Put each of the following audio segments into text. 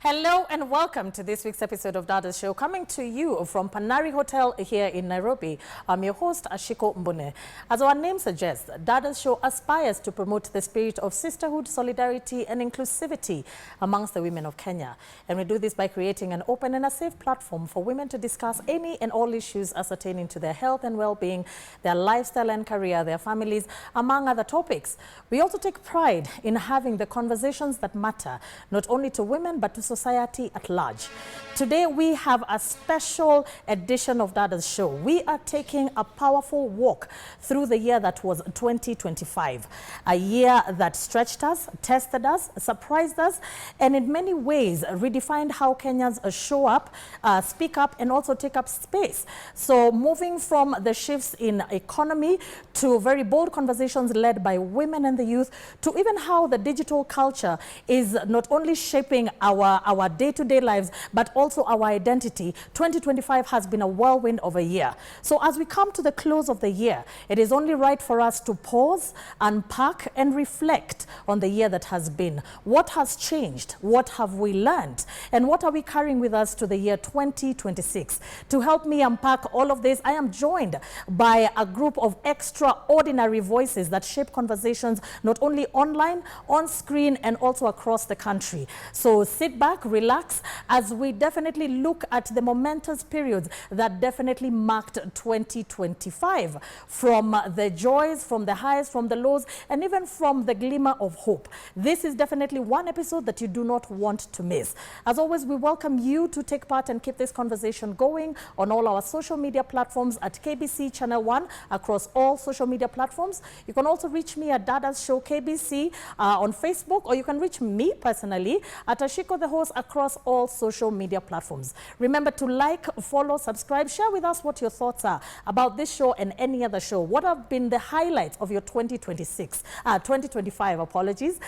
Hello and welcome to this week's episode of Dadas Show, coming to you from Panari Hotel here in Nairobi. I'm your host, Ashiko Mbune. As our name suggests, Dadas Show aspires to promote the spirit of sisterhood, solidarity and inclusivity amongst the women of Kenya. And we do this by creating an open and a safe platform for women to discuss any and all issues pertaining to their health and well-being, their lifestyle and career, their families, among other topics. We also take pride in having the conversations that matter, not only to women, but to society at large. Today we have a special edition of Dadas Show. We are taking a powerful walk through the year that was 2025, a year that stretched us, tested us, surprised us, and in many ways redefined how Kenyans show up, speak up, and also take up space. So moving from the shifts in economy to very bold conversations led by women and the youth, to even how the digital culture is not only shaping our day-to-day lives, but also our identity. 2025 has been a whirlwind of a year. So as we come to the close of the year, it is only right for us to pause, unpack, and reflect on the year that has been. What has changed? What have we learned? And what are we carrying with us to the year 2026? To help me unpack all of this, I am joined by a group of extraordinary voices that shape conversations not only online, on screen, and also across the country. So sit back, relax, as we definitely look at the momentous periods that definitely marked 2025, from the joys, from the highs, from the lows, and even from the glimmer of hope. This is definitely one episode that you do not want to miss. As always, we welcome you to take part and keep this conversation going on all our social media platforms at KBC Channel 1 across all social media platforms. You can also reach me at Dadas Show KBC on Facebook, or you can reach me personally at Ashiko the host across all social media platforms. Remember to like, follow, subscribe, share with us what your thoughts are about this show and any other show. What have been the highlights of your 2025, apologies.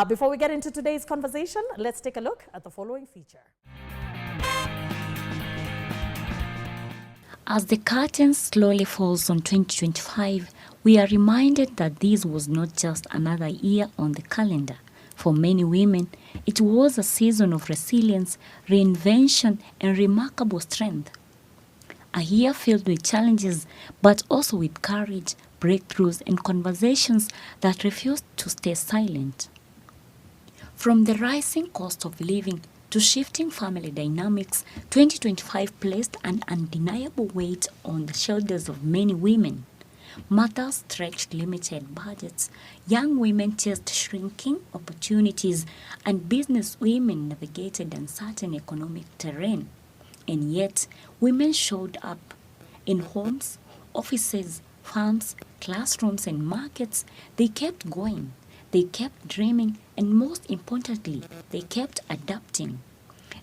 Before we get into today's conversation, let's take a look at the following feature. As the curtain slowly falls on 2025, we are reminded that this was not just another year on the calendar. For many women, it was a season of resilience, reinvention, and remarkable strength. A year filled with challenges, but also with courage, breakthroughs, and conversations that refused to stay silent. From the rising cost of living to shifting family dynamics, 2025 placed an undeniable weight on the shoulders of many women. Mothers stretched limited budgets, young women chased shrinking opportunities, and business women navigated uncertain economic terrain. And yet, women showed up in homes, offices, farms, classrooms, and markets. They kept going, they kept dreaming, and most importantly, they kept adapting.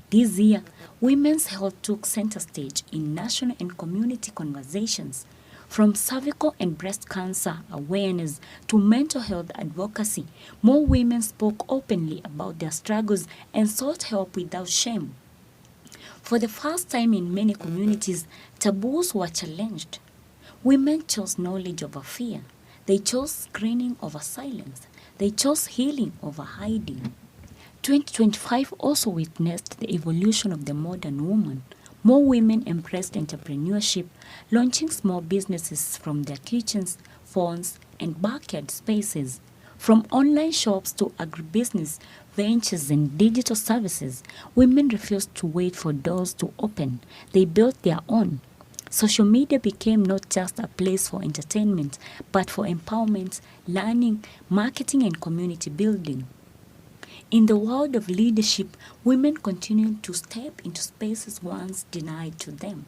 This year, women's health took center stage in national and community conversations. From cervical and breast cancer awareness to mental health advocacy, more women spoke openly about their struggles and sought help without shame. For the first time in many communities, taboos were challenged. Women chose knowledge over fear. They chose screening over silence. They chose healing over hiding. 2025 also witnessed the evolution of the modern woman. More women embraced entrepreneurship, launching small businesses from their kitchens, phones, and backyard spaces. From online shops to agribusiness ventures and digital services, women refused to wait for doors to open. They built their own. Social media became not just a place for entertainment, but for empowerment, learning, marketing, and community building. In the world of leadership, women continued to step into spaces once denied to them.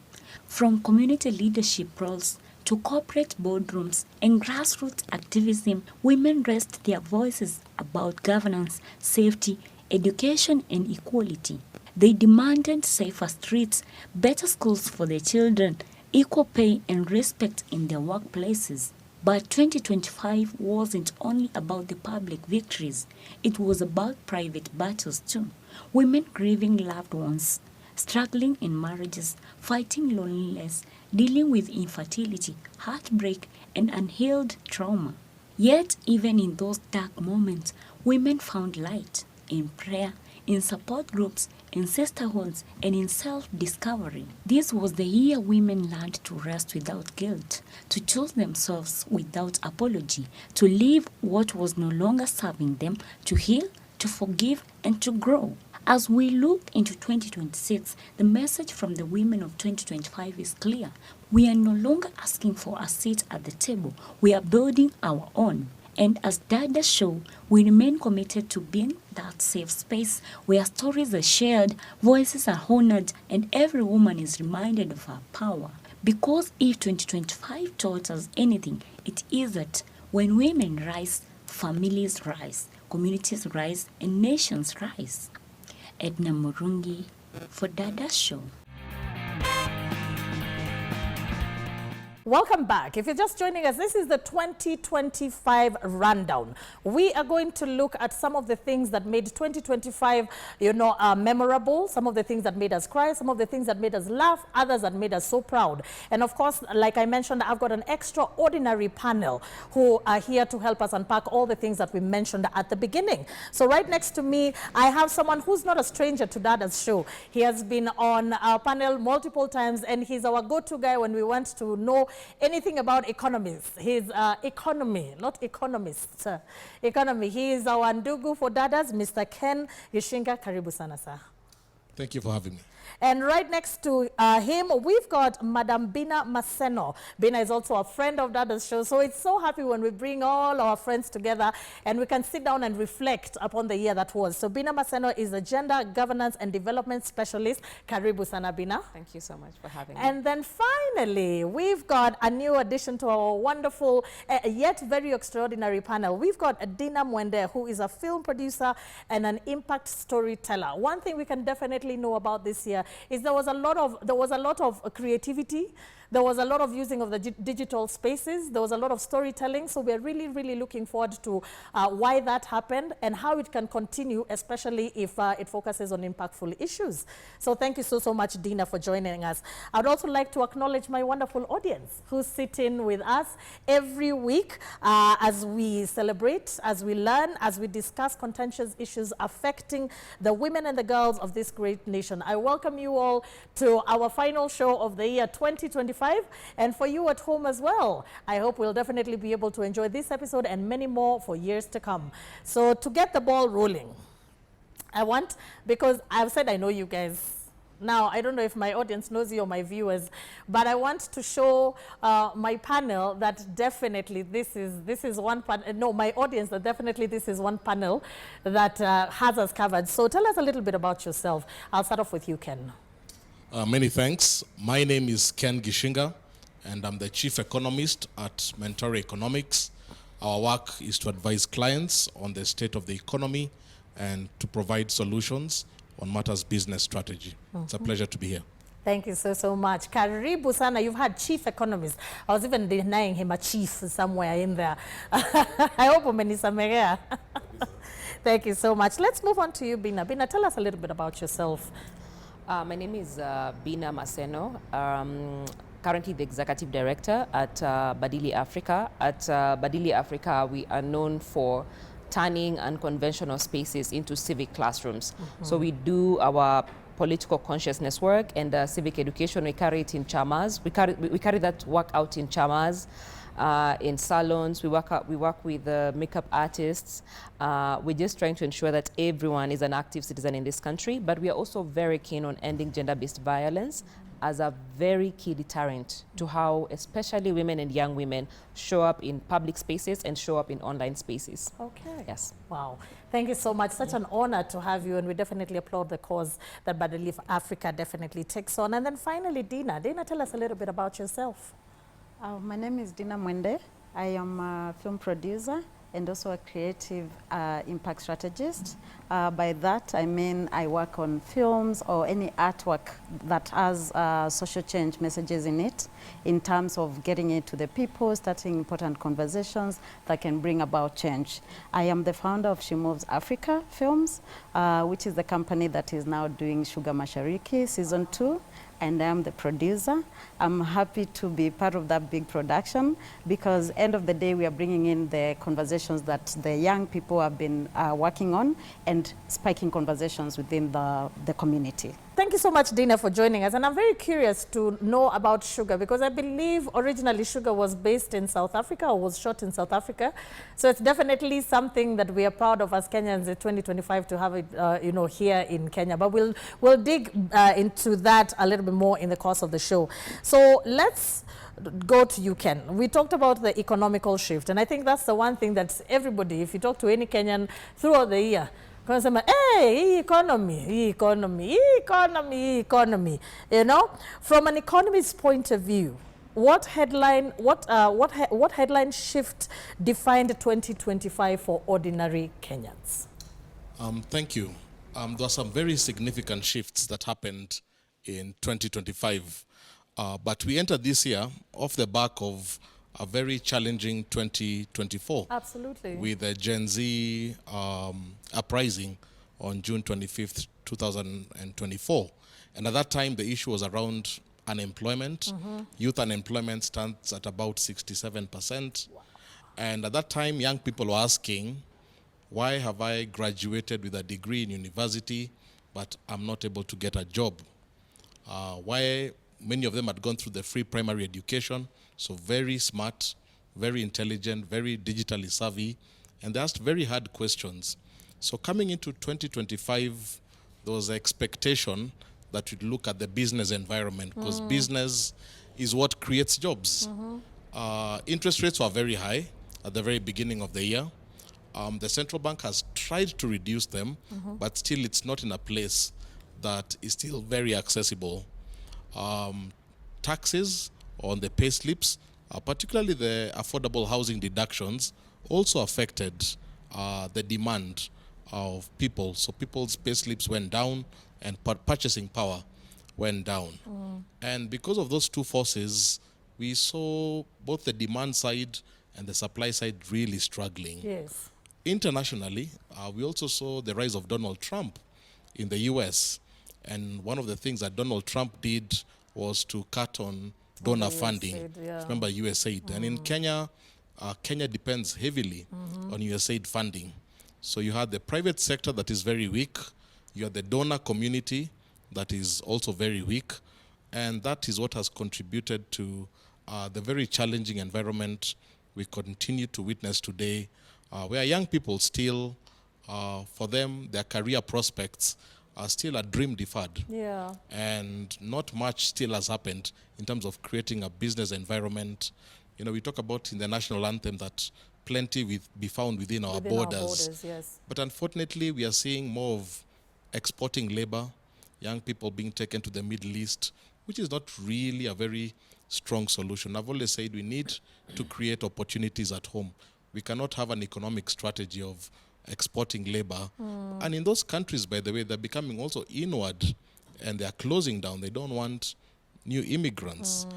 From community leadership roles to corporate boardrooms and grassroots activism, women raised their voices about governance, safety, education, and equality. They demanded safer streets, better schools for their children, equal pay, and respect in their workplaces. But 2025 wasn't only about the public victories. It was about private battles too. Women grieving loved ones, struggling in marriages, fighting loneliness, dealing with infertility, heartbreak, and unhealed trauma. Yet, even in those dark moments, women found light in prayer, in support groups, in sisterhoods, and in self-discovery. This was the year women learned to rest without guilt, to choose themselves without apology, to leave what was no longer serving them, to heal, to forgive, and to grow. As we look into 2026, the message from the women of 2025 is clear. We are no longer asking for a seat at the table. We are building our own. And as Dadas show, we remain committed to being that safe space where stories are shared, voices are honored, and every woman is reminded of her power. Because if 2025 taught us anything, it is that when women rise, families rise, communities rise, and nations rise. Edna Murungi for Dadas Show. Welcome back. If you're just joining us, this is the 2025 rundown. We are going to look at some of the things that made 2025, memorable, some of the things that made us cry, some of the things that made us laugh, others that made us so proud. And of course, like I mentioned, I've got an extraordinary panel who are here to help us unpack all the things that we mentioned at the beginning. So right next to me, I have someone who's not a stranger to Dadas Show. He has been on our panel multiple times, and he's our go-to guy when we want to know anything about economies. He's economy, not economist. Economy. He is our ndugu for Dadas, Mr. Ken Gishinga. Karibu sana, sir. Thank you for having me. And right next to him, we've got Madam Bina Maseno. Bina is also a friend of Dadas Show, so it's so happy when we bring all our friends together and we can sit down and reflect upon the year that was. So Bina Maseno is a gender governance and development specialist. Karibu sana, Bina. Thank you so much for having me. And then finally, we've got a new addition to our wonderful, yet very extraordinary panel. We've got Dina Mwende, who is a film producer and an impact storyteller. One thing we can definitely know about this year is there was a lot of creativity. There was a lot of using of the digital spaces. There was a lot of storytelling. So we're really, really looking forward to why that happened and how it can continue, especially if it focuses on impactful issues. So thank you so much, Dina, for joining us. I'd also like to acknowledge my wonderful audience who sit in with us every week as we celebrate, as we learn, as we discuss contentious issues affecting the women and the girls of this great nation. I welcome you all to our final show of the year 2025. And for you at home as well, I hope we'll definitely be able to enjoy this episode and many more for years to come. So to get the ball rolling, because I've said I know you guys. Now, I don't know if my audience knows you or my viewers, but I want to show my panel that definitely this is one panel. No, my audience that definitely this is one panel that has us covered. So tell us a little bit about yourself. I'll start off with you, Ken. Many thanks. My name is Ken Gishinga, and I'm the chief economist at Mentor Economics. Our work is to advise clients on the state of the economy and to provide solutions on matters business strategy. It's a pleasure to be here. Thank you so much. Karibu sana. You've had chief economist. I was even denying him a chief somewhere in there. I hope umenisamehea. Thank you so much. Let's move on to you, Bina. Bina, tell us a little bit about yourself. My name is Bina Maseno, currently the executive director at Badili Africa. At Badili Africa, we are known for turning unconventional spaces into civic classrooms. So we do our political consciousness work and civic education. We carry it in chamas. We carry that work out in chamas. In salons, we work with makeup artists. We're just trying to ensure that everyone is an active citizen in this country, but we are also very keen on ending gender-based violence as a very key deterrent to how especially women and young women show up in public spaces and show up in online spaces. Okay. Yes. Wow. Thank you so much. Such an honor to have you, and we definitely applaud the cause that Badili Africa definitely takes on. And then finally, Dina. Dina, tell us a little bit about yourself. My name is Dina Mwende. I am a film producer and also a creative impact strategist. By that, I mean I work on films or any artwork that has social change messages in it, in terms of getting it to the people, starting important conversations that can bring about change. I am the founder of She Moves Africa Films, which is the company that is now doing Sugar Mashariki Season 2. and I'm the producer. I'm happy to be part of that big production because end of the day we are bringing in the conversations that the young people have been working on and spiking conversations within the community. Thank you so much, Dina, for joining us. And I'm very curious to know about Sugar because I believe originally Sugar was based in South Africa or was shot in South Africa. So it's definitely something that we are proud of as Kenyans in 2025 to have it, here in Kenya. But we'll dig into that a little bit more in the course of the show. So let's go to you, Ken. We talked about the economical shift. And I think that's the one thing that everybody, if you talk to any Kenyan throughout the year, hey, economy. You know, from an economist's point of view, what headline shift defined 2025 for ordinary Kenyans? Thank you. There were some very significant shifts that happened in 2025, but we entered this year off the back of a very challenging 2024. Absolutely. With the Gen Z uprising on June 25th, 2024. And at that time, the issue was around unemployment. Youth unemployment stands at about 67%. Wow. And at that time, young people were asking, why have I graduated with a degree in university, but I'm not able to get a job? Why many of them had gone through the free primary education, so very smart, very intelligent, very digitally savvy, and they asked very hard questions. So coming into 2025, there was an expectation that we'd look at the business environment because business is what creates jobs. Interest rates were very high at the very beginning of the year. The central bank has tried to reduce them, but still it's not in a place that is still very accessible. Taxes on the pay slips, particularly the affordable housing deductions, also affected the demand of people. So people's pay slips went down and purchasing power went down. And because of those two forces, we saw both the demand side and the supply side really struggling. Yes. Internationally, we also saw the rise of Donald Trump in the US. And one of the things that Donald Trump did was to cut on donor funding. USAID, yeah. Remember USAID. And in Kenya, Kenya depends heavily on USAID funding. So you had the private sector that is very weak. You have the donor community that is also very weak. And that is what has contributed to the very challenging environment we continue to witness today, where young people still, for them, their career prospects are still a dream deferred. Yeah. And not much still has happened in terms of creating a business environment. You know, we talk about in the national anthem that plenty will be found within our borders. Yes. But unfortunately, we are seeing more of exporting labor, young people being taken to the Middle East, which is not really a very strong solution. I've always said we need to create opportunities at home. We cannot have an economic strategy of exporting labor. And in those countries, by the way, they're becoming also inward and they're closing down. They don't want new immigrants.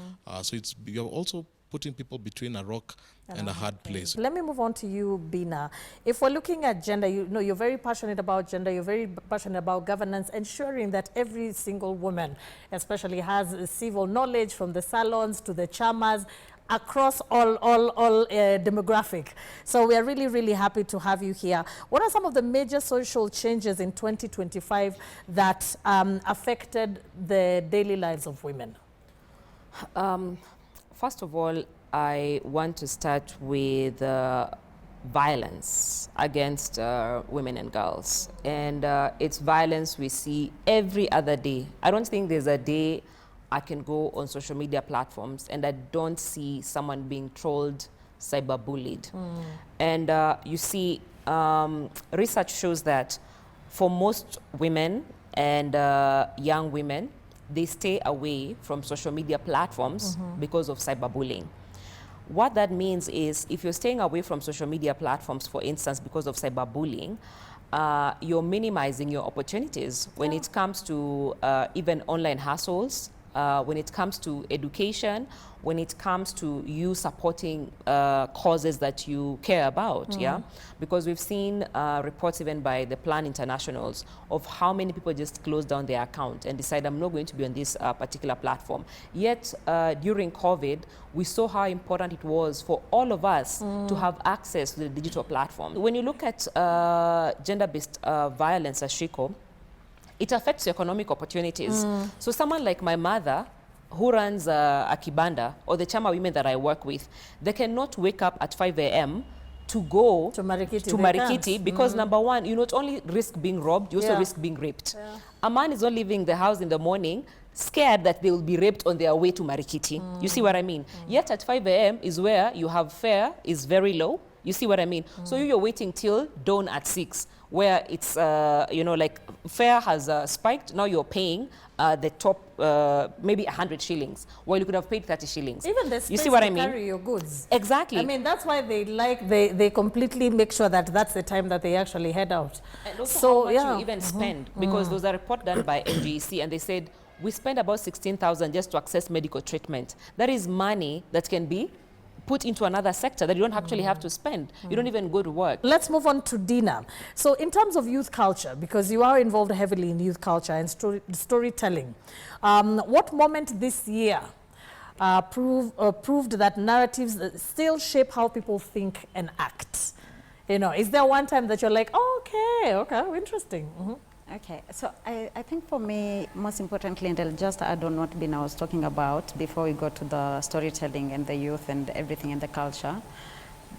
So you're also putting people between a rock and a hard place. Let me move on to you, Bina. If we're looking at gender, you know, you're very passionate about gender, you're very passionate about governance, ensuring that every single woman, especially, has civil knowledge from the salons to the chamas, across all demographic. So we are really, really happy to have you here. What are some of the major social changes in 2025 that affected the daily lives of women? First of all, I want to start with violence against women and girls. And it's violence we see every other day. I don't think there's a day I can go on social media platforms and I don't see someone being trolled, cyberbullied. And you see, research shows that for most women and young women, they stay away from social media platforms because of cyberbullying. What that means is if you're staying away from social media platforms, for instance, because of cyberbullying, you're minimizing your opportunities when it comes to even online hustles, when it comes to education, when it comes to you supporting causes that you care about, yeah? Because we've seen reports even by the Plan Internationals of how many people just close down their account and decide, I'm not going to be on this particular platform. Yet, during COVID, we saw how important it was for all of us to have access to the digital platform. When you look at gender-based violence, Ashiko, it affects economic opportunities. So someone like my mother, who runs a kibanda, or the Chama women that I work with, they cannot wake up at 5 a.m. to go to Marikiti, because number one, you not only risk being robbed, you also risk being raped. A man is not leaving the house in the morning scared that they will be raped on their way to Marikiti. You see what I mean? Yet at 5 a.m. is where you have fare is very low. You see what I mean? So you're waiting till dawn at 6, where it's, you know, like fare has spiked. Now you're paying the top, maybe 100 shillings, while you could have paid 30 shillings. Even the space you see what to I mean? carry your goods. Exactly. I mean, that's why they completely make sure that that's the time that they actually head out. And also So, how much you even spend, because there was a report done by NGEC, and they said, we spend about 16,000 just to access medical treatment. That is money that can be put into another sector that you don't actually have to spend. You don't even go to work. Let's move on to Dina. So in terms of youth culture, because you are involved heavily in youth culture and storytelling, what moment this year proved that narratives still shape how people think and act? You know, is there one time that you're like, oh, okay, interesting? Okay, so I think for me, most importantly, and I'll just add on what Bina was talking about before we go to the storytelling and the youth and everything in the culture.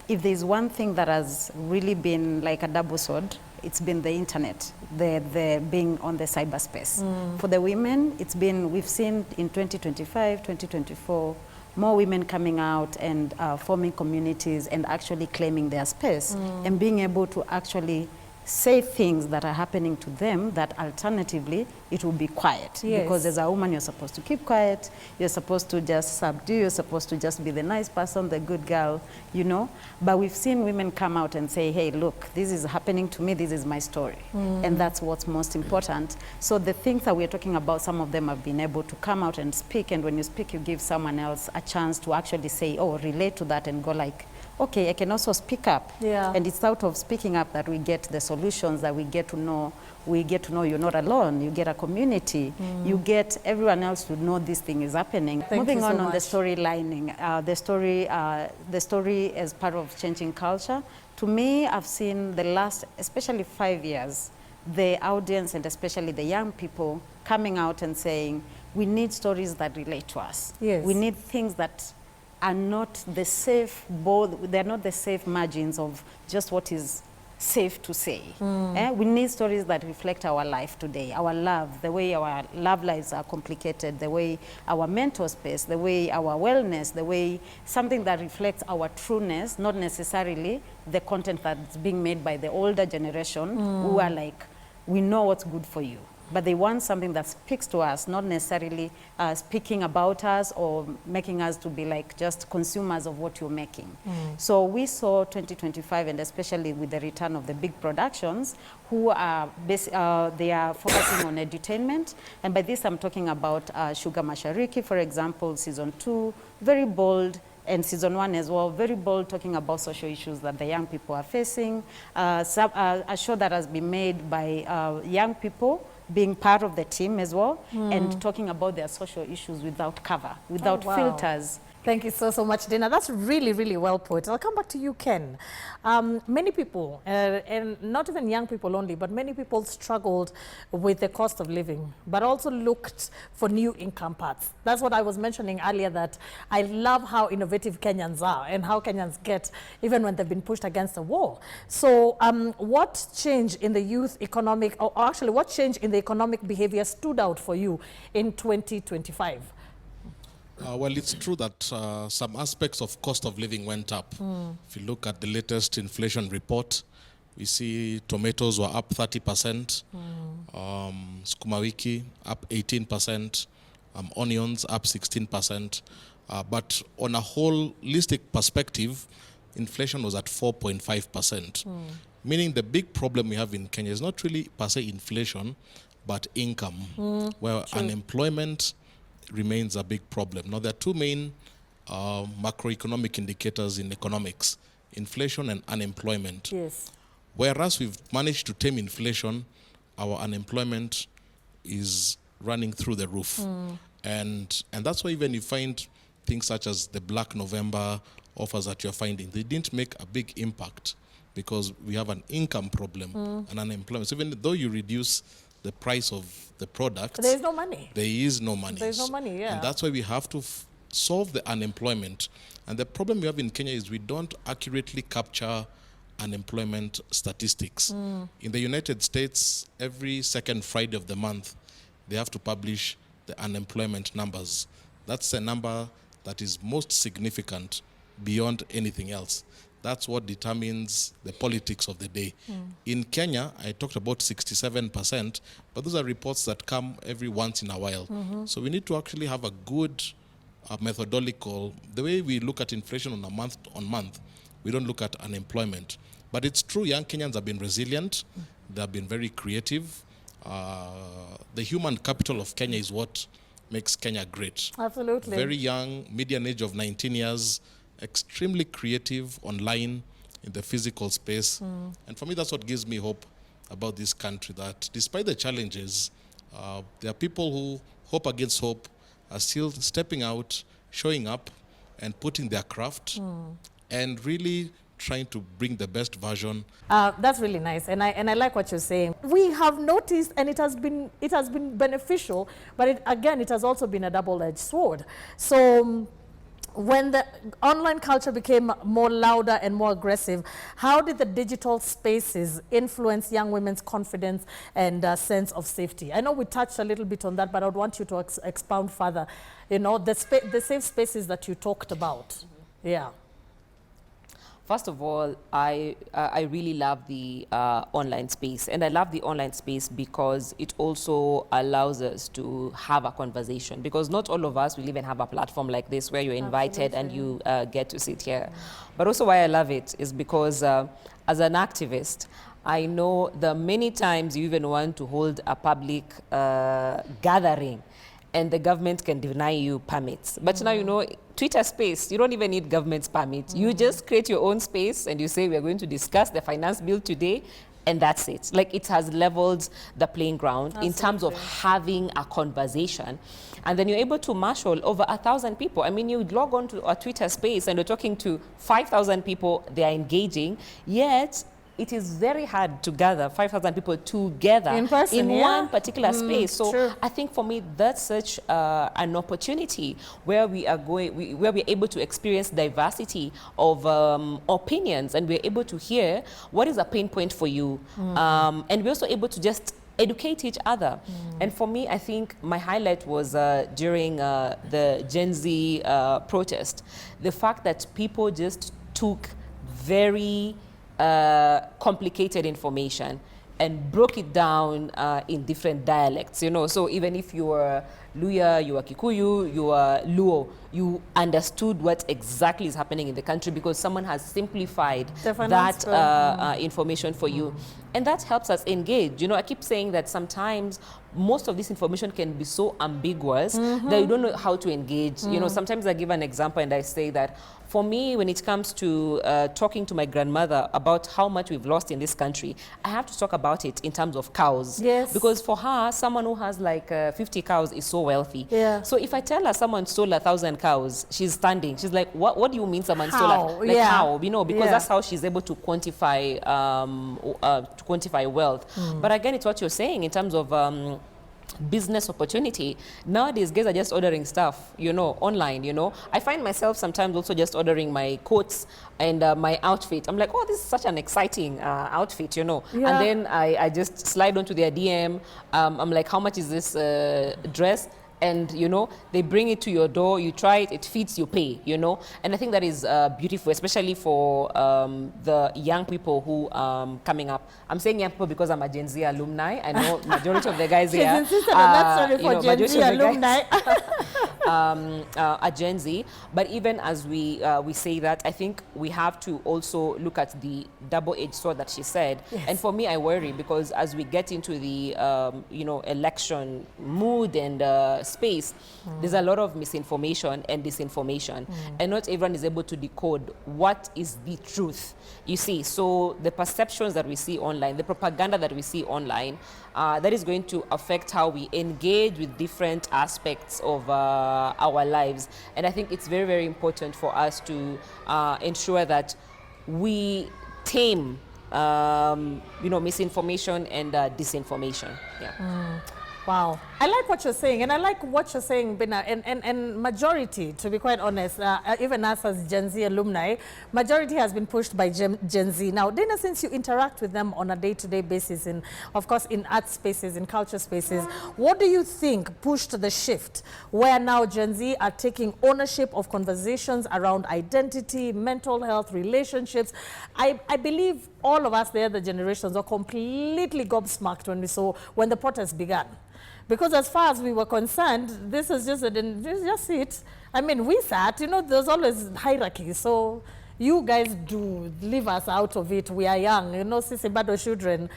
If there's one thing that has really been like a double sword, it's been the internet, the being on the cyberspace. For the women, it's been, we've seen in 2025, 2024, more women coming out and forming communities and actually claiming their space and being able to actually say things that are happening to them that alternatively it will be quiet. Because as a woman you're supposed to keep quiet, you're supposed to just subdue, you're supposed to just be the nice person, the good girl, you know. But we've seen women come out and say, hey, look, this is happening to me, this is my story. And that's what's most important. So the things that we're talking about, some of them have been able to come out and speak, and when you speak you give someone else a chance to actually say, oh, relate to that, and go like, okay, I can also speak up. And it's out of speaking up that we get the solutions, that we get to know you're not alone, you get a community, you get everyone else to know this thing is happening. Moving on the storylining, the story as part of changing culture. To me, I've seen the last, especially 5 years, the audience and especially the young people coming out and saying, we need stories that relate to us. We need things that are not the safe, they're not the safe margins of just what is safe to say. We need stories that reflect our life today, our love, the way our love lives are complicated, the way our mental space, the way our wellness, the way something that reflects our trueness, not necessarily the content that's being made by the older generation who are like, we know what's good for you. But they want something that speaks to us, not necessarily speaking about us or making us to be like just consumers of what you're making. So we saw 2025, and especially with the return of the big productions, who are they are focusing on edutainment. And by this I'm talking about Sugar Mashariki, for example, season 2, very bold, and season 1 as well, very bold, talking about social issues that the young people are facing. A show that has been made by young people, being part of the team as well, and talking about their social issues without cover, without filters. Thank you so much, Dina. That's really well put. I'll come back to you, Ken. Many people, and not even young people only, but many people struggled with the cost of living, but also looked for new income paths. That's what I was mentioning earlier, that I love how innovative Kenyans are and how Kenyans get, even when they've been pushed against the wall. So what change in the youth economic, or actually what change in the economic behavior stood out for you in 2025? Well, it's true that some aspects of cost of living went up. If you look at the latest inflation report, we see tomatoes were up 30%, sukuma wiki up 18%, onions up 16%. But on a holistic perspective, inflation was at 4.5%. Meaning the big problem we have in Kenya is not really per se inflation, but income, where unemployment remains a big problem. Now, there are two main macroeconomic indicators in economics: inflation and unemployment. Yes. Whereas we've managed to tame inflation, our unemployment is running through the roof. And that's why even you find things such as the Black November offers that you're finding, they didn't make a big impact because we have an income problem and unemployment. So even though you reduce the price of the product, There is no money. there is no money. There is no money, yeah. And that's why we have to solve the unemployment. And the problem we have in Kenya is we don't accurately capture unemployment statistics. In the United States, every second Friday of the month, they have to publish the unemployment numbers. That's the number that is most significant beyond anything else. That's what determines the politics of the day. In Kenya, I talked about 67%, but those are reports that come every once in a while. So we need to actually have a good methodological, the way we look at inflation on a month-on-month, we don't look at unemployment. But it's true, young Kenyans have been resilient. They have been very creative. The human capital of Kenya is what makes Kenya great. Absolutely. Very young, median age of 19 years, extremely creative online, in the physical space. And for me, that's what gives me hope about this country, that despite the challenges, there are people who, hope against hope, are still stepping out, showing up, and putting their craft, and really trying to bring the best version. That's really nice, and I like what you're saying. We have noticed, and it has been beneficial, but it has also been a double-edged sword. So when the online culture became more louder and more aggressive, how did the digital spaces influence young women's confidence and sense of safety? I know we touched a little bit on that, but I would want you to expound further. You know, the safe spaces that you talked about. Yeah. First of all, I really love the online space. And I love the online space because it also allows us to have a conversation. Because not all of us will even have a platform like this where you're invited and you get to sit here. But also why I love it is because as an activist, I know the many times you even want to hold a public gathering and the government can deny you permits. But now, you know, Twitter space, you don't even need government's permit. You just create your own space and you say, we are going to discuss the finance bill today, and that's it. Like, it has leveled the playing ground in terms of having a conversation. And then you're able to marshal over 1,000 people. I mean, you log on to a Twitter space and you're talking to 5,000 people, they are engaging, yet it is very hard to gather 5,000 people together in person, in one particular space. So true. I think for me, that's such an opportunity where we are where we're able to experience diversity of opinions, and we're able to hear what is a pain point for you. And we're also able to just educate each other. And for me, I think my highlight was during the Gen Z protest, the fact that people just took very complicated information and broke it down in different dialects, you know. So even if you were Luya, you were Kikuyu, you were Luo, you understood what exactly is happening in the country because someone has simplified that information for you. And that helps us engage. You know, I keep saying that sometimes most of this information can be so ambiguous that you don't know how to engage. You know, sometimes I give an example and I say that for me, when it comes to talking to my grandmother about how much we've lost in this country, I have to talk about it in terms of cows. Yes. Because for her, someone who has like 50 cows is so wealthy. Yeah. So if I tell her someone stole 1,000 cows, she's standing. She's like, what do you mean someone stole like how? You know, because that's how she's able to quantify wealth. But again, it's what you're saying in terms of business opportunity. Nowadays, guys are just ordering stuff, you know, online, you know. I find myself sometimes also just ordering my coats and my outfit. I'm like, oh, this is such an exciting outfit, you know. And then I just slide onto their DM. I'm like, how much is this dress? And, you know, they bring it to your door, you try it, it fits, you pay, you know. And I think that is beautiful, especially for the young people who coming up. I'm saying young people because I'm a Gen Z alumni. I know majority of the guys here. She's insisted on that story for Gen Z alumni. a Gen Z. But even as we say that, I think we have to also look at the double-edged sword that she said. Yes. And for me, I worry because as we get into the election mood and space, there's a lot of misinformation and disinformation, and not everyone is able to decode what is the truth. You see, so the perceptions that we see online, the propaganda that we see online, that is going to affect how we engage with different aspects of our lives. And I think it's very, very important for us to ensure that we tame misinformation and disinformation. Yeah. Wow. I like what you're saying, and I like what you're saying, Bina, and majority, to be quite honest, even us as Gen Z alumni, majority has been pushed by Gen Z. Now, Dana, since you interact with them on a day-to-day basis, in, of course, in art spaces, in culture spaces, what do you think pushed the shift where now Gen Z are taking ownership of conversations around identity, mental health, relationships? I believe all of us, the other generations, are completely gobsmacked when the protest began. Because as far as we were concerned, this is just it. I mean, we sat, there's always hierarchy. So you guys do leave us out of it. We are young, sisi bado children,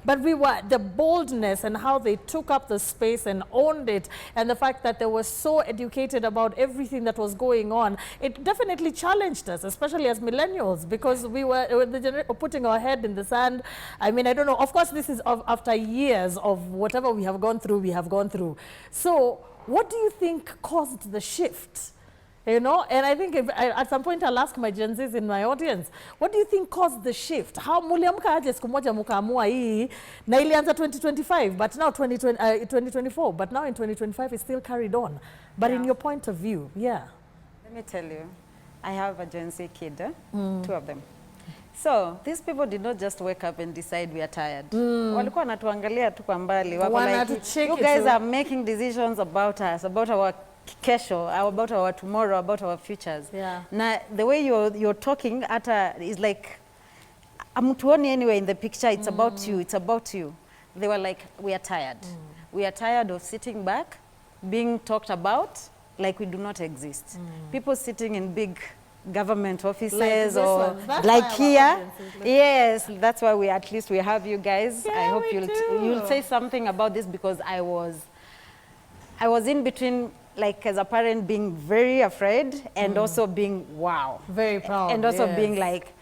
but we were, the boldness and how they took up the space and owned it, and the fact that they were so educated about everything that was going on, it definitely challenged us, especially as millennials, because we were putting our head in the sand. I mean, I don't know. Of course, this is after years of whatever we have gone through. So what do you think caused the shift? And I think at some point I'll ask my Gen Zs in my audience, what do you think caused the shift? How muliamka aje siku moja mukaamua hii na ilianza 2025, but now 2024, but now in 2025 it's still carried on. But in your point of view, yeah. Let me tell you, I have a Gen Z kid, 2 of them. So these people did not just wake up and decide we are tired. Walikuwa wanatuangalia tu kwa mbali. You guys are making decisions about us, about our kesho, about our tomorrow, about our futures. Yeah. Now, the way you're talking is like, amutuoni anyway in the picture, it's about you, it's about you. They were like, we are tired. We are tired of sitting back, being talked about like we do not exist. People sitting in big government offices or like here. Yes, that's why we have you guys. Yeah, I hope you'll say something about this, because I was in between, like as a parent, being very afraid and also being wow, very proud, and also being like,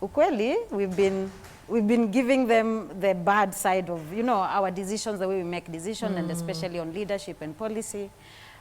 ukweli, we've been giving them the bad side of our decisions, the way we make decisions, and especially on leadership and policy.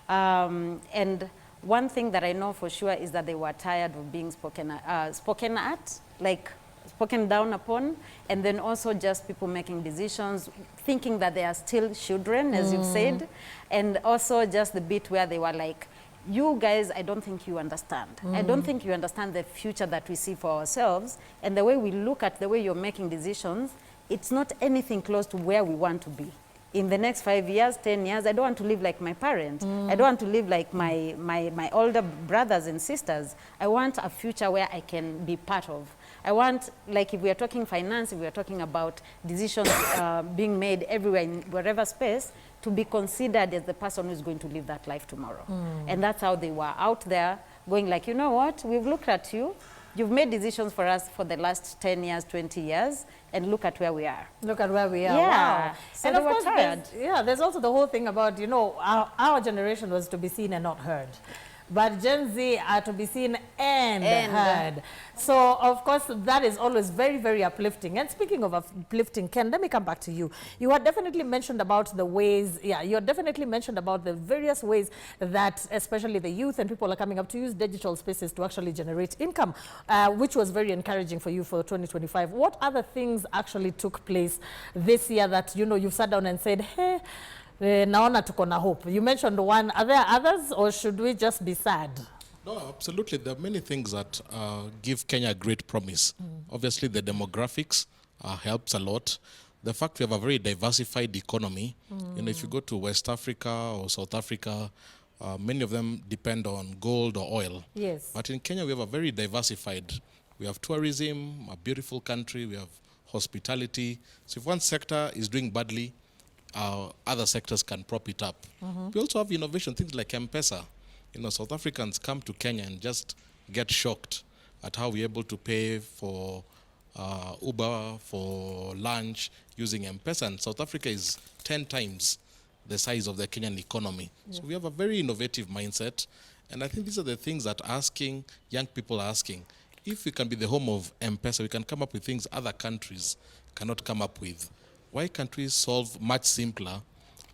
And one thing that I know for sure is that they were tired of being spoken at, like spoken down upon, and then also just people making decisions, thinking that they are still children, as you've said, and also just the bit where they were like, you guys, I don't think you understand. I don't think you understand the future that we see for ourselves, and the way we look at the way you're making decisions, it's not anything close to where we want to be. In the next 5 years, 10 years, I don't want to live like my parents. I don't want to live like my older brothers and sisters. I want a future where I can be part of. I want, like if we are talking finance, if we are talking about decisions being made everywhere, in wherever space, to be considered as the person who's going to live that life tomorrow. And that's how they were out there going like, you know what, we've looked at you. You've made decisions for us for the last 10 years, 20 years, and look at where we are. Look at where we are. Yeah. Wow. So And they of were course, tired. there's also the whole thing about, our generation was to be seen and not heard. But Gen Z are to be seen and heard. So, of course, that is always very, very uplifting. And speaking of uplifting, Ken, let me come back to you. You had definitely mentioned about the ways, you had definitely mentioned about the various ways that especially the youth and people are coming up to use digital spaces to actually generate income, which was very encouraging for you for 2025. What other things actually took place this year that, you've sat down and said, hey, naona tuko na hope? You mentioned one. Are there others, or should we just be sad? No, absolutely. There are many things that give Kenya great promise. Obviously, the demographics helps a lot. The fact we have a very diversified economy. If you go to West Africa or South Africa, many of them depend on gold or oil. Yes. But in Kenya, we have a very diversified. We have tourism, a beautiful country. We have hospitality. So if one sector is doing badly, other sectors can prop it up. We also have innovation, things like M-Pesa. South Africans come to Kenya and just get shocked at how we're able to pay for Uber, for lunch using M-Pesa. And South Africa is 10 times the size of the Kenyan economy. So we have a very innovative mindset. And I think these are the things that young people are asking. If we can be the home of M-Pesa, we can come up with things other countries cannot come up with. Why can't we solve much simpler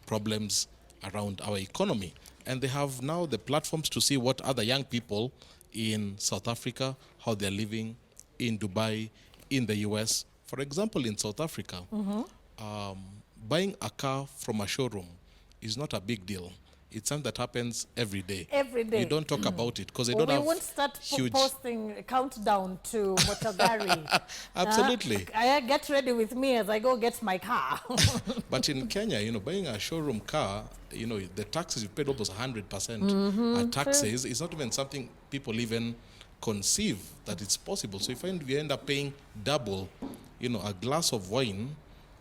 problems around our economy? And they have now the platforms to see what other young people in South Africa, how they're living in Dubai, in the US. For example, in South Africa, buying a car from a showroom is not a big deal. It's something that happens every day. Every day. We don't talk about it because they Well, don't we have won't start huge... posting a countdown to Motogari. Absolutely. I get ready with me as I go get my car. But in Kenya, buying a showroom car, the taxes, you paid almost 100% taxes. It's not even something people even conceive that it's possible. So if we end up paying double, a glass of wine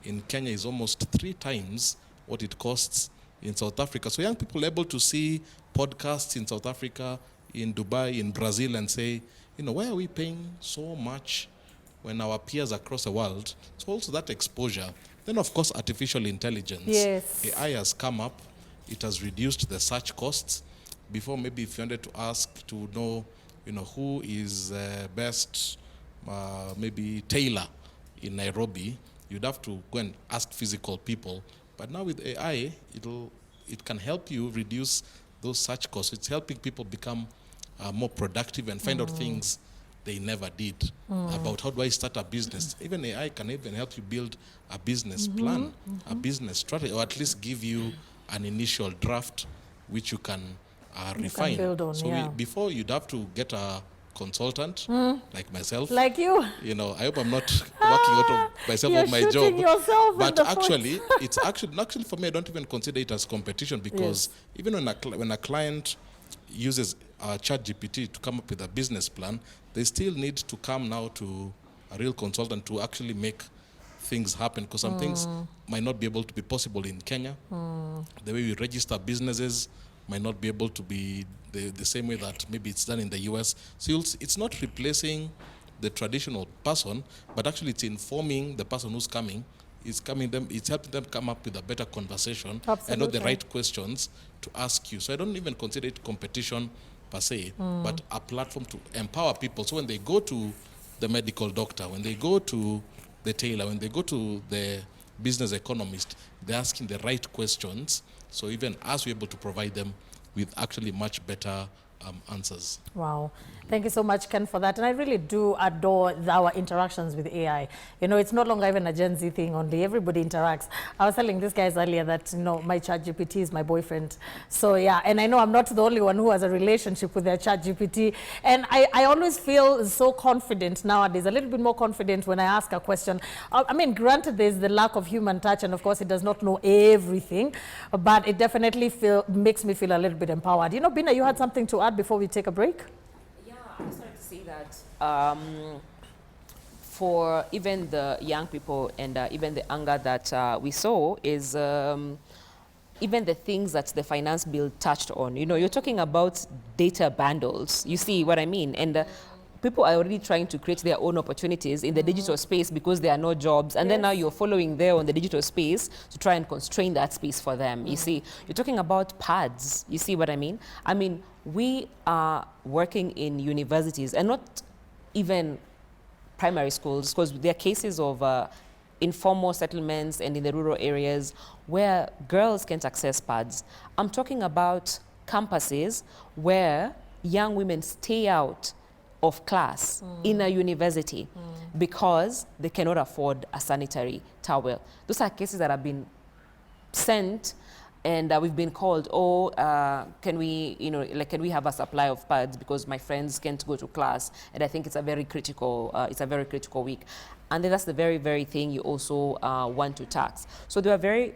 in Kenya is almost 3 times what it costs in South Africa. So young people are able to see podcasts in South Africa, in Dubai, in Brazil, and say, why are we paying so much when our peers across the world? So also that exposure. Then, of course, artificial intelligence. Yes. AI has come up. It has reduced the search costs. Before, maybe if you wanted to ask to know, who is best, maybe tailor in Nairobi, you'd have to go and ask physical people. But now with AI, it can help you reduce those search costs. It's helping people become more productive and find out things they never did about how do I start a business. Even AI can even help you build a business plan, a business strategy, or at least give you an initial draft which you can refine. Can build on, so before you'd have to get a consultant like myself. Like you. I hope I'm not working out of myself of my job. Yourself but actually, it's actually for me, I don't even consider it as competition because even when a client uses ChatGPT to come up with a business plan, they still need to come now to a real consultant to actually make things happen because some things might not be able to be possible in Kenya. The way we register businesses might not be able to be the same way that maybe it's done in the US. So it's not replacing the traditional person, but actually it's informing the person who's coming. It's helping them come up with a better conversation and know the right questions to ask you. So I don't even consider it competition per se, but a platform to empower people. So when they go to the medical doctor, when they go to the tailor, when they go to the business economist, they're asking the right questions. So even us, we're able to provide them with actually much better answers. Wow. Thank you so much, Ken, for that. And I really do adore our interactions with AI. It's no longer even a Gen Z thing only. Everybody interacts. I was telling these guys earlier that, my ChatGPT is my boyfriend. So, and I know I'm not the only one who has a relationship with their ChatGPT. And I always feel so confident nowadays, a little bit more confident when I ask a question. I mean, granted, there's the lack of human touch, and of course, it does not know everything, but it definitely makes me feel a little bit empowered. Bina, you had something to add before we take a break? Yeah, I just wanted to say that for even the young people and even the anger that we saw is even the things that the finance bill touched on. You're talking about data bundles. You see what I mean? And people are already trying to create their own opportunities in the digital space because there are no jobs. And then now you're following there on the digital space to try and constrain that space for them. You see, you're talking about pads. You see what I mean? I mean, we are working in universities and not even primary schools because there are cases of informal settlements and in the rural areas where girls can't access pads. I'm talking about campuses where young women stay out of class in a university because they cannot afford a sanitary towel. Those are cases that have been sent and we've been called, can we, can we have a supply of pads because my friends can't go to class, and I think it's a very critical week. And then that's the very, very thing you also want to tax. So there are very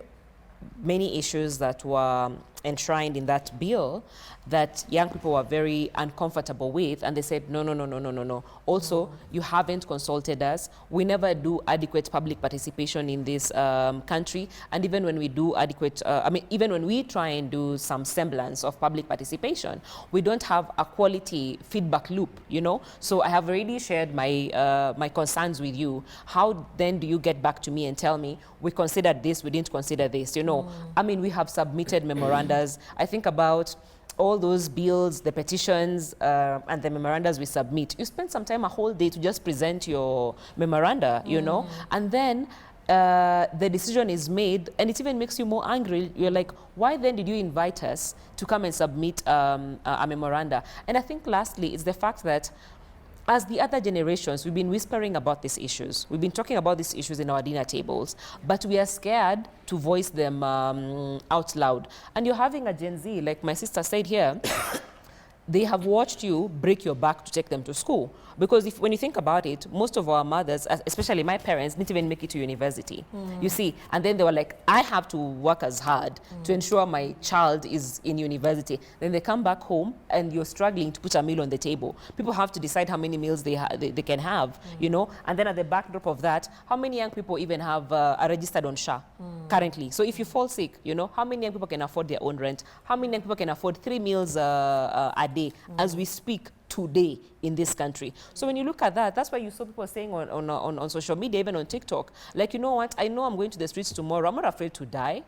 many issues that were enshrined in that bill that young people were very uncomfortable with, and they said, no, no, no, no, no, no, no. Also, you haven't consulted us. We never do adequate public participation in this country, and even when we do adequate, even when we try and do some semblance of public participation, we don't have a quality feedback loop, you know? So I have already shared my, my concerns with you. How then do you get back to me and tell me, we considered this, we didn't consider this, you know? I mean, we have submitted memorandas. I think about all those bills, the petitions, and the memorandas we submit. You spend some time, a whole day, to just present your memoranda, you know? And then the decision is made, and it even makes you more angry. You're like, why then did you invite us to come and submit a memoranda? And I think lastly, it's the fact that as the other generations, we've been whispering about these issues. We've been talking about these issues in our dinner tables, but we are scared to voice them out loud. And you're having a Gen Z, like my sister said here, they have watched you break your back to take them to school. Because when you think about it, most of our mothers, especially my parents, didn't even make it to university. You see, and then they were like, I have to work as hard to ensure my child is in university. Then they come back home and you're struggling to put a meal on the table. People have to decide how many meals they can have, you know. And then at the backdrop of that, how many young people even have are registered on SHA currently? So if you fall sick, you know, how many young people can afford their own rent? How many young people can afford 3 meals a day as we speak today in this country? So when you look at that, that's why you saw people saying on social media, even on TikTok, like, you know what, I know I'm going to the streets tomorrow. I'm not afraid to die.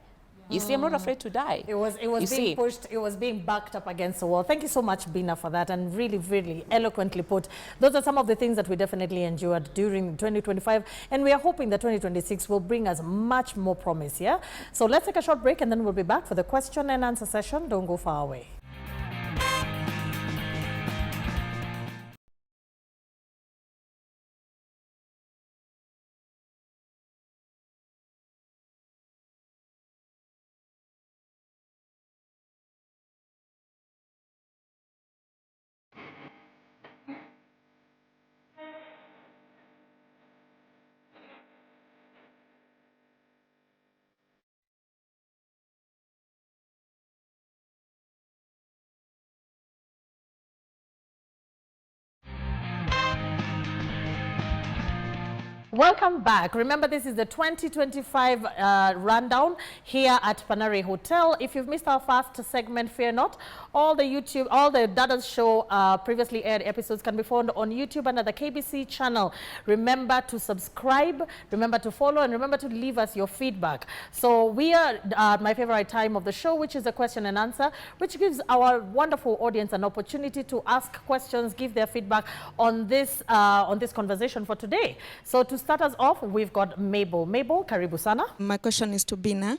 You see, I'm not afraid to die. It was being pushed, it was being backed up against the wall. Thank you so much, Bina, for that, and really, really eloquently put. Those are some of the things that we definitely endured during 2025, and we are hoping that 2026 will bring us much more promise, yeah? So let's take a short break, and then we'll be back for the question and answer session. Don't go far away. Welcome back. Remember, this is the 2025 rundown here at Panari Hotel. If you've missed our first segment, fear not. All the Dadas show previously aired episodes can be found on YouTube under the KBC channel. Remember to subscribe, remember to follow, and remember to leave us your feedback. So we are at my favorite time of the show, which is a question and answer, which gives our wonderful audience an opportunity to ask questions, give their feedback on this conversation for today. So to start us off, we've got Mabel. Mabel, karibu sana. My question is to Bina.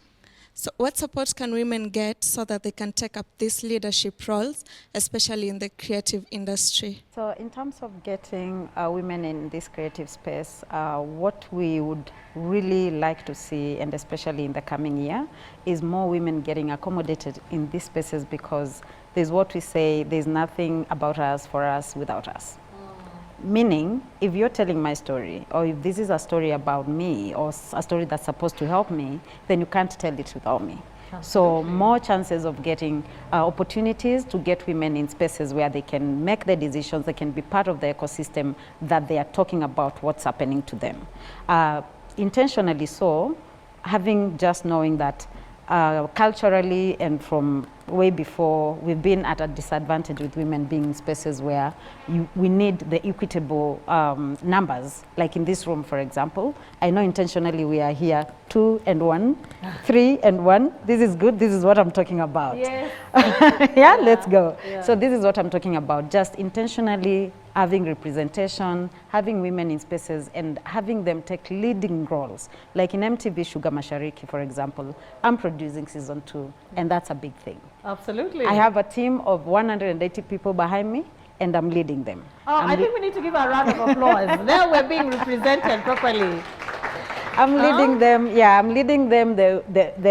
So what support can women get so that they can take up these leadership roles, especially in the creative industry? So in terms of getting women in this creative space, what we would really like to see, and especially in the coming year, is more women getting accommodated in these spaces, because there's what we say, there's nothing about us for us without us. Meaning, if you're telling my story, or if this is a story about me, or a story that's supposed to help me, then you can't tell it without me. Absolutely. So more chances of getting opportunities to get women in spaces where they can make the decisions, they can be part of the ecosystem that they are talking about what's happening to them. Intentionally so, having just knowing that culturally and from way before, we've been at a disadvantage with women being in spaces where we need the equitable numbers. Like in this room, for example, I know intentionally we are here 2 and 1, 3 and 1. This is good. This is what I'm talking about. Yes. Yeah, let's go. Yeah. So this is what I'm talking about. Just intentionally having representation, having women in spaces, and having them take leading roles. Like in MTV Sugar Mashariki, for example, I'm producing season 2, and that's a big thing. Absolutely. I have a team of 180 people behind me, and I'm leading them. Oh, I think we need to give a round of applause. There we're being represented properly. I'm leading them, yeah, I'm leading them the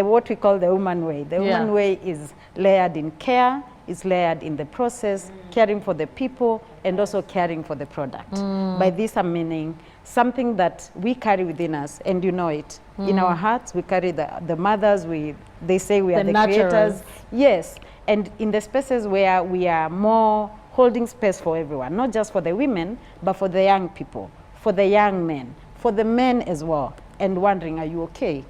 what we call the woman way. The woman way is layered in care, is layered in the process, caring for the people, and also caring for the product. By this I'm meaning something that we carry within us, and you know it. In our hearts, we carry the mothers, they say we are the creators. Yes, and in the spaces where we are more holding space for everyone, not just for the women, but for the young people, for the young men, for the men as well, and wondering, are you okay?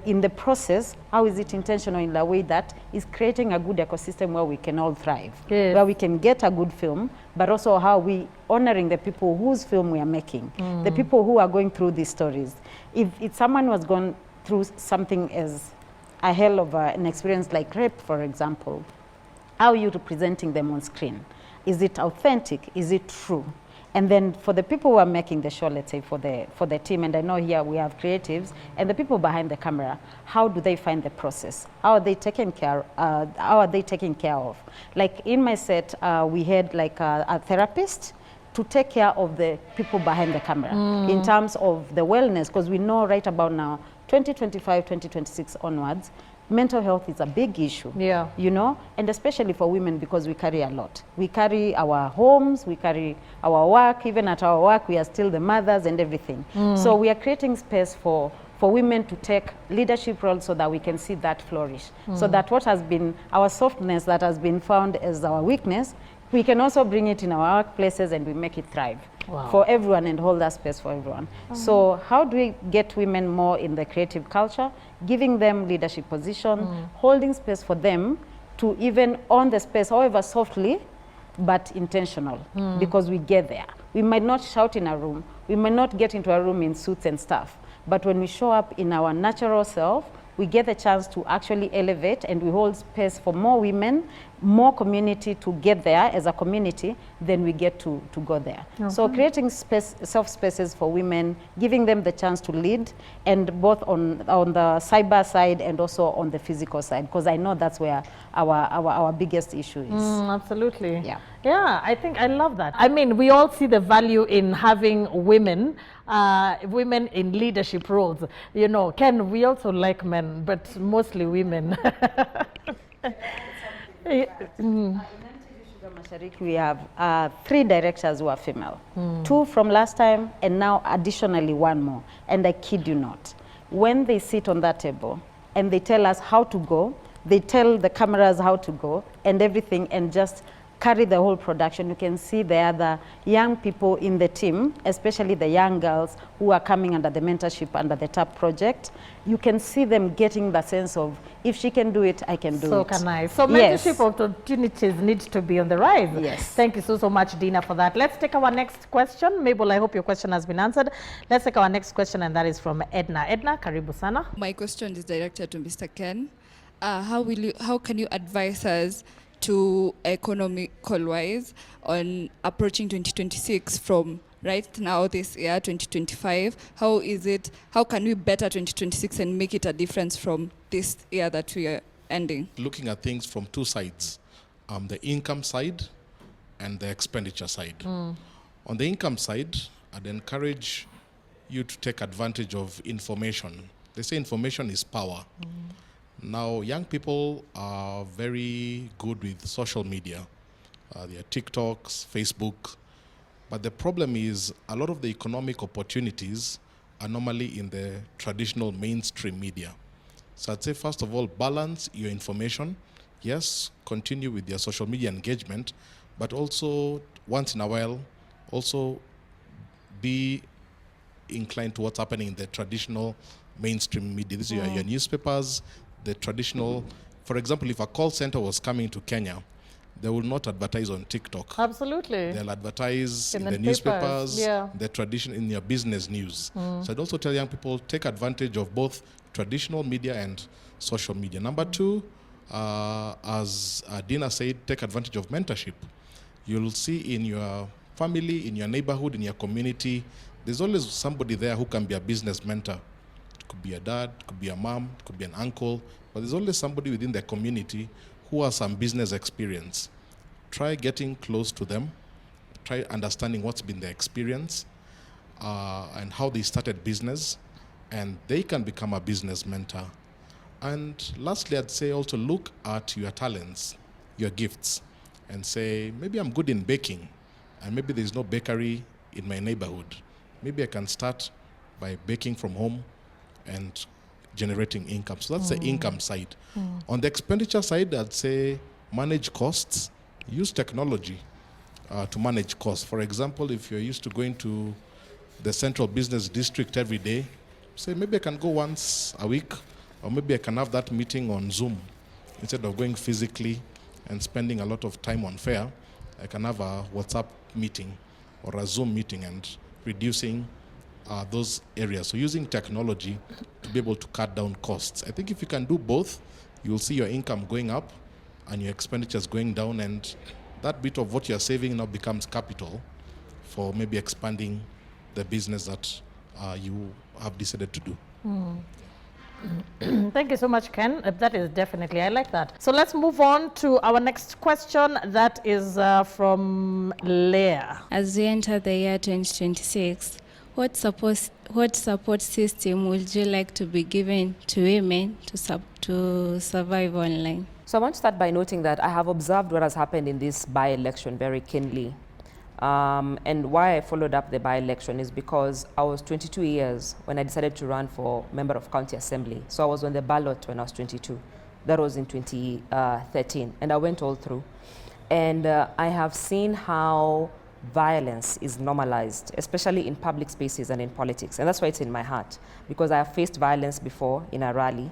In the process, how is it intentional in a way that is creating a good ecosystem where we can all thrive, where we can get a good film, but also how we honoring the people whose film we are making, the people who are going through these stories. If someone was going through something as a hell of an experience like rape, for example, how are you representing them on screen? Is it authentic? Is it true? And then for the people who are making the show, let's say for the team, and I know here we have creatives, and the people behind the camera, how do they find the process? How are they taken care of? Like in my set, we had like a therapist to take care of the people behind the camera in terms of the wellness, because we know right about now, 2025, 2026 onwards, mental health is a big issue, you know, and especially for women, because we carry a lot. We carry our homes, we carry our work. Even at our work, we are still the mothers and everything. So we are creating space for women to take leadership roles so that we can see that flourish. So that what has been our softness that has been found as our weakness, we can also bring it in our workplaces and we make it thrive. For everyone and hold that space for everyone. So how do we get women more in the creative culture, giving them leadership position, holding space for them to even own the space, however softly, but intentional, because we get there. We might not shout in a room, we might not get into a room in suits and stuff, but when we show up in our natural self, we get the chance to actually elevate, and we hold space for more women, more community to get there as a community, then we get to go there. So creating soft spaces for women, giving them the chance to lead, and both on the cyber side and also on the physical side, because I know that's where our biggest issue is. Absolutely. Yeah, I think I love that. I mean, we all see the value in having women in leadership roles. You know, Ken, we also like men, but mostly women. We have 3 directors who are female, 2 from last time, and now additionally 1 more. And I kid you not, when they sit on that table and they tell us how to go, they tell the cameras how to go and everything, and just carry the whole production. You can see the other young people in the team, especially the young girls who are coming under the mentorship, under the TAP project. You can see them getting the sense of, if she can do it, I can do it. So can I. So mentorship opportunities need to be on the rise. Yes. Thank you so much, Dina, for that. Let's take our next question. Mabel, I hope your question has been answered. Let's take our next question, and that is from Edna. Edna, karibu sana. My question is directed to Mr. Ken. How can you advise us to economical-wise on approaching 2026 from right now, this year, 2025? How can we better 2026 and make it a difference from this year that we are ending? Looking at things from 2 sides, the income side and the expenditure side. On the income side, I'd encourage you to take advantage of information. They say information is power. Now, young people are very good with social media. There are TikToks, Facebook. But the problem is a lot of the economic opportunities are normally in the traditional mainstream media. So I'd say, first of all, balance your information. Yes, continue with your social media engagement, but also once in a while, also be inclined to what's happening in the traditional mainstream media. These are your newspapers, the traditional. For example, if a call center was coming to Kenya, they will not advertise on TikTok. Absolutely. They'll advertise in the papers, newspapers, the tradition, in your business news. So I'd also tell young people, take advantage of both traditional media and social media. Number 2, as Dina said, take advantage of mentorship. You'll see in your family, in your neighborhood, in your community, there's always somebody there who can be a business mentor. It could be a dad, it could be a mom, it could be an uncle, but there's always somebody within the community who has some business experience. Try getting close to them, try understanding what's been their experience and how they started business, and they can become a business mentor. And lastly, I'd say also look at your talents, your gifts, and say, maybe I'm good in baking, and maybe there's no bakery in my neighborhood. maybe I can start by baking from home and generating income. So that's the income side. On the expenditure side, I'd say manage costs, use technology to manage costs. For example, if you're used to going to the central business district every day, say maybe I can go once a week, or maybe I can have that meeting on Zoom. Instead of going physically and spending a lot of time on fare, I can have a WhatsApp meeting or a Zoom meeting and reducing those areas. So using technology to be able to cut down costs. I think if you can do both, you'll see your income going up and your expenditures going down, and that bit of what you're saving now becomes capital for maybe expanding the business that you have decided to do. Thank you so much, Ken. That is definitely, I like that. So let's move on to our next question. That is from Leah. As we enter the year 2026, what support system would you like to be given to women to survive online? So I want to start by noting that I have observed what has happened in this by-election very keenly. And why I followed up the by-election is because I was 22 years when I decided to run for member of county assembly. So I was on the ballot when I was 22. That was in 2013, and I went all through. And I have seen how violence is normalized, especially in public spaces and in politics. And that's why it's in my heart, because I have faced violence before in a rally.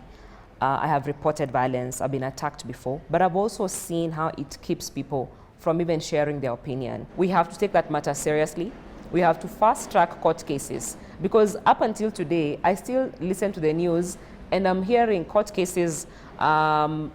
I have reported violence, I've been attacked before, but I've also seen how it keeps people from even sharing their opinion. We have to take that matter seriously. We have to fast track court cases, because up until today, I still listen to the news and I'm hearing court cases from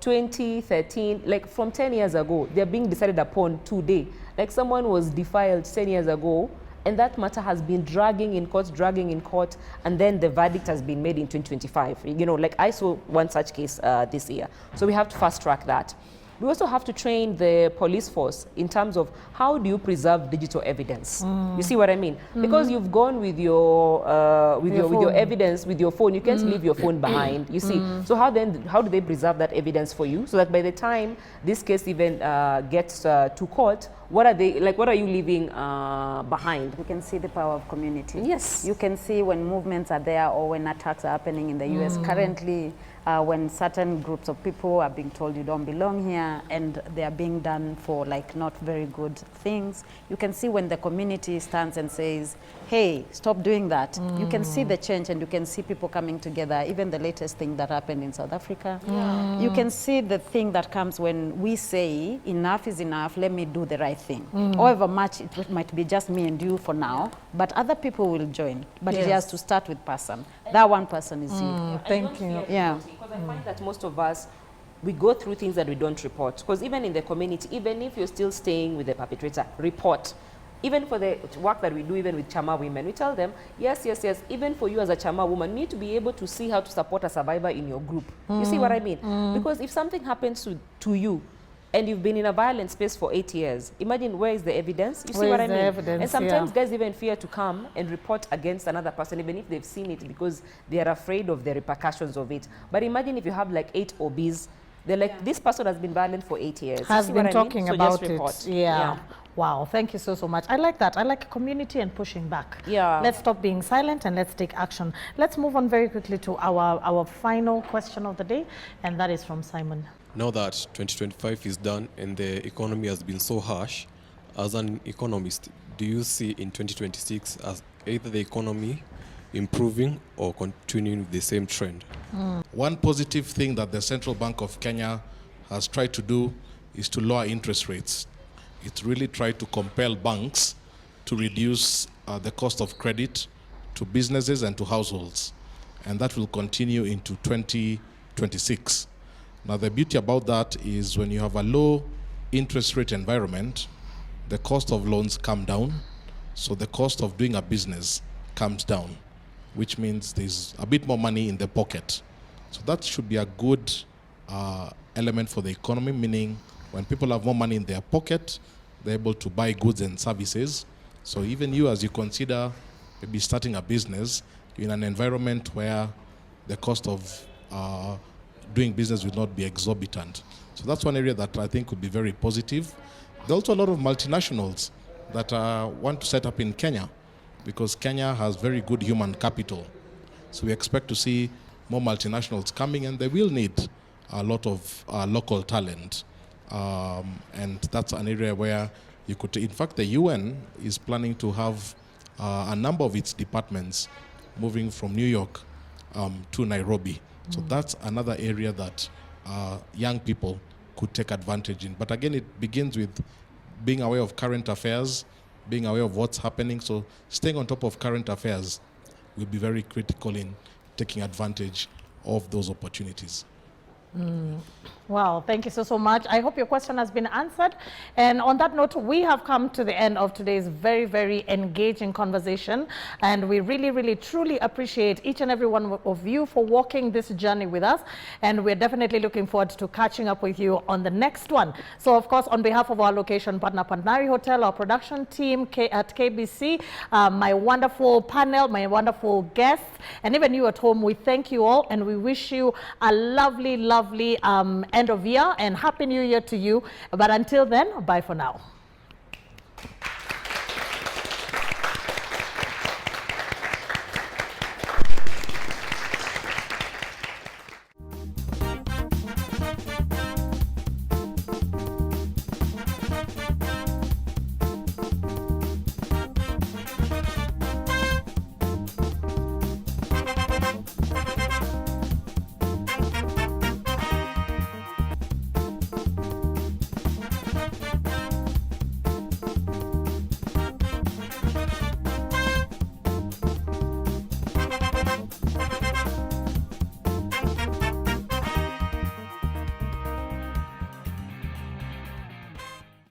2013, like from 10 years ago, they're being decided upon today. Like someone was defiled 10 years ago, and that matter has been dragging in court, and then the verdict has been made in 2025. You know, like I saw one such case this year. So we have to fast track that. We also have to train the police force in terms of how do you preserve digital evidence. You see what I mean? Because you've gone with your evidence with your phone. You can't leave your phone behind. You see. So how do they preserve that evidence for you, so that by the time this case even gets to court, what are you leaving behind? You can see the power of community. Yes. You can see when movements are there or when attacks are happening in the US. Currently, when certain groups of people are being told you don't belong here and they are being done for like not very good things, you can see when the community stands and says, hey, stop doing that. You can see the change, and you can see people coming together. Even the latest thing that happened in South Africa. You can see the thing that comes when we say enough is enough, let me do the right thing. However much it might be just me and you for now, but other people will join. But it has to start with person. That one person is you. Thank you. Yeah. Because I find that most of us, we go through things that we don't report. Because even in the community, even if you're still staying with the perpetrator, report. Even for the work that we do, even with Chama women, we tell them, yes, even for you as a Chama woman, you need to be able to see how to support a survivor in your group. You see what I mean? Because if something happens to you, and you've been in a violent space for 8 years, imagine where is the evidence? You see what I mean? And sometimes guys even fear to come and report against another person, even if they've seen it, because they are afraid of the repercussions of it. But imagine if you have like 8 OBs, they're like, this person has been violent for 8 years. Has been talking about it. Yeah. Wow, thank you so much. I like that. I like community and pushing back. Yeah. Let's stop being silent and let's take action. Let's move on very quickly to our final question of the day, and that is from Simon. Now that 2025 is done and the economy has been so harsh, as an economist, do you see in 2026 as either the economy improving or continuing with the same trend? One positive thing that the Central Bank of Kenya has tried to do is to lower interest rates. It's really tried to compel banks to reduce the cost of credit to businesses and to households. And that will continue into 2026. Now, the beauty about that is when you have a low interest rate environment, the cost of loans come down, so the cost of doing a business comes down, which means there's a bit more money in the pocket. So that should be a good element for the economy, meaning when people have more money in their pocket, they're able to buy goods and services. So even you, as you consider maybe starting a business, you're in an environment where the cost of doing business will not be exorbitant. So that's one area that I think would be very positive. There are also a lot of multinationals that want to set up in Kenya. because Kenya has very good human capital. So we expect to see more multinationals coming, and they will need a lot of local talent. And that's an area where you could, in fact, the UN is planning to have a number of its departments moving from New York to Nairobi. So that's another area that young people could take advantage in. But again, it begins with being aware of current affairs, being aware of what's happening. So staying on top of current affairs will be very critical in taking advantage of those opportunities. Well, thank you so much. I hope your question has been answered. And on that note, we have come to the end of today's very, very engaging conversation. And we really, really, truly appreciate each and every one of you for walking this journey with us. And we're definitely looking forward to catching up with you on the next one. So, of course, on behalf of our location partner, Panari Hotel, our production team at KBC, my wonderful panel, my wonderful guests, and even you at home, we thank you all. And we wish you a lovely, lovely end of year and Happy New Year to you. But until then, bye for now.